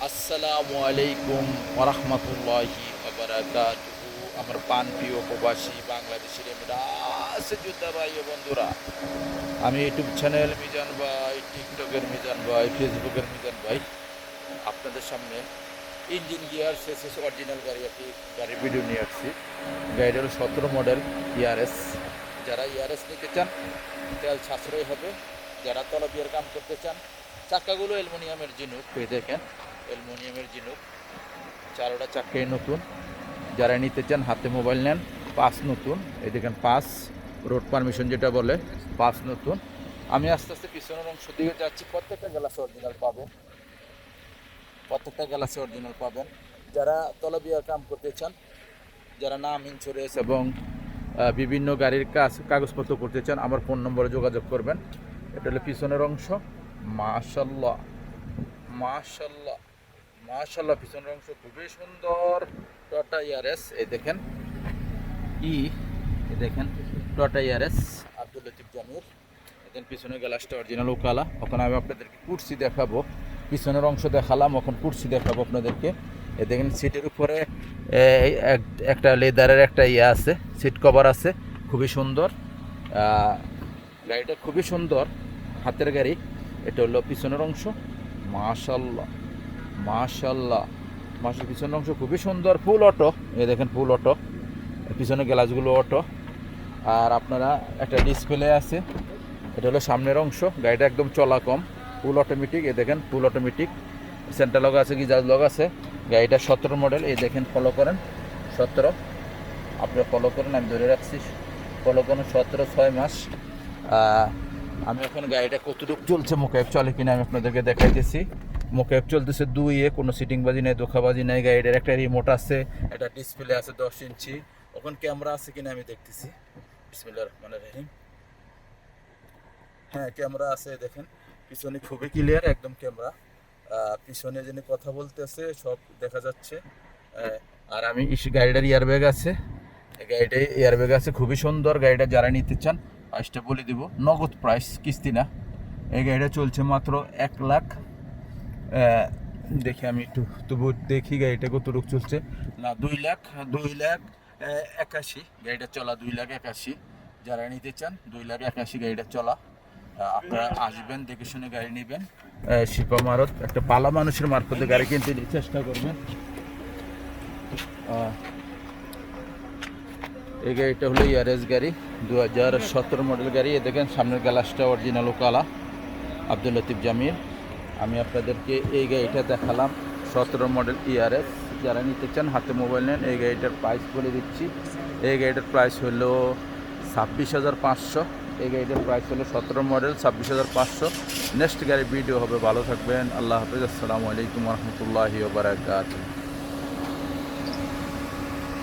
আসসালামু আলাইকুম ওরহমতুল্লাহি ওবারাকাতুহু। আমার প্রাণপ্রিয় প্রবাসী বাংলাদেশের যোদ্ধা ভাই ও বন্ধুরা, আমি ইউটিউব চ্যানেল মিজান ভাই, টিকটকের মিজান ভাই, ফেসবুকের মিজান ভাই আপনাদের সামনে ইঞ্জিন গিয়ার শেষে অরিজিনাল গাড়ির ভিডিও নিয়ে আসছি। গাড়িটা হলো 17 মডেল ইয়ারএস। যারা ইয়ারএস নিতে চান তেল সাশ্রয় হবে, যারা তলবিয়ার কাম করতে চান, চাকাগুলো অ্যালুমিনিয়ামের জিনুক, এই দেখেন অ্যালুমিনিয়ামের জিনুক, চারোটা চাকাই নতুন। যারা নিতে চান হাতে মোবাইল নেন, পাস নতুন, এই দেখেন পাস, রোড পারমিশন যেটা বলে, পাস নতুন। আমি আস্তে আস্তে পিছনের অংশ দিকে যাচ্ছি। প্রত্যেকটা গ্লাসে অরিজিনাল পাবেন, প্রত্যেকটা গ্লাসে অরিজিনাল পাবেন। যারা তলবিয়ার কাম করতে চান, যারা নাম ইন্স্যুরেন্স এবং বিভিন্ন গাড়ির কাগজপত্র করতে চান, আমার ফোন নম্বরে যোগাযোগ করবেন। এটা হলো পিছনের অংশ। মাশাল্লাহ মাশাল্লাহ মাশাল্লাহ, পিছনের অংশ খুবই সুন্দর। টয়োটা ইয়ারএস, এই দেখেন এই দেখেন টয়োটা ইয়ারএস, আব্দুল লতিফ জামির। দেখেন পিছনের গ্লাসটা অরিজিনাল ওকালা। ওখানে আমি আপনাদেরকে কুর্সি দেখাবো, পিছনের অংশ দেখালাম, এখন কুর্সি দেখাবো আপনাদেরকে। এই দেখেন সিটের উপরে একটা লেদারের একটা আছে, সিট কভার আছে, খুবই সুন্দর। গাড়িটা খুবই সুন্দর, হাতের গাড়ি। এটা হলো পিছনের অংশ। মাশাল্লাহ মাশাল্লাহ মাসের পিছনের অংশ খুবই সুন্দর, ফুল অটো। এই দেখেন ফুল অটো, পিছনের গ্লাসগুলো অটো। আর আপনারা একটা ডিসপ্লে আছে, এটা হলো সামনের অংশ। গাড়িটা একদম চলা কম, ফুল অটোমেটিক। এই দেখেন ফুল অটোমেটিক, সেন্টার লগ আছে, গিজার লগ আছে। গাড়িটা 17 মডেল, এই দেখেন ফলো করেন 17, আপনারা ফলো করেন, আমি ধরে রাখছি, ফলো করেন 17 6 মাস। আমি এখন গাড়িটা কতটুকু চলছে, মোকাইফ চলে কিনা আমি আপনাদেরকে দেখাইতেছি। মোকাইফ চলতেছে 2-এ, কোনো সিটিংবাজি নাই, ধোকাবাজি নাই। গাড়িটার একটা রিমোট আছে, একটা ডিসপ্লে আছে 10 ইঞ্চি। ওখানে ক্যামেরা আছে কিনা আমি দেখতেছি। বিসমিল্লাহির রহমানির রহিম। হ্যাঁ, ক্যামেরা আছে, দেখেন পিছনে খুবই ক্লিয়ার একদম ক্যামেরা। পিছনে যিনি কথা বলতেছে সব দেখা যাচ্ছে। আর আমি গাড়িটার এয়ারব্যাগ আছে, গাড়িটা এয়ারব্যাগ আছে, খুবই সুন্দর। গাড়িটা যারা নিতে চান প্রাইসটা বলে দিব, নগদ প্রাইস, কিস্তি না। এই গাড়িটা চলছে মাত্র 1 লাখ। দেখি আমি একটু তবু দেখি গাড়িটা কতটুকু চলছে। না, 2 লাখ 81। গাড়িটা চলা 2 লাখ 81। যারা নিতে চান 2 লাখ 81 গাড়িটা চলা। আপনারা আসবেন, দেখে শুনে গাড়ি নেবেন। শিপা মারত একটা পালা মানুষের মারফতে গাড়ি কিনতে চেষ্টা করবেন। এই গাড়িটা হলো ইয়ারএস গাড়ি, 2017 মডেল গাড়ি। এ দেখেন সামনের গ্লাসটা অরিজিনাল কালা, আব্দুল লতিফ জামির। আমি আপনাদেরকে এই গাড়িটা দেখালাম, 17 মডেল ইয়ারএস। যারা নিতে চান হাতে মোবাইল নেন, এই গাড়িটার প্রাইস বলে দিচ্ছি। এই গাড়িটার প্রাইস হলো 26,500। এই গাড়িটার প্রাইস হলো 17 মডেল, 26,500। নেক্সট গাড়ির ভিডিও হবে, ভালো থাকবেন, আল্লাহ হাফেজ, আসসালামু আলাইকুম রহমতুল্লাহি ওয়া বারাকাতুহু।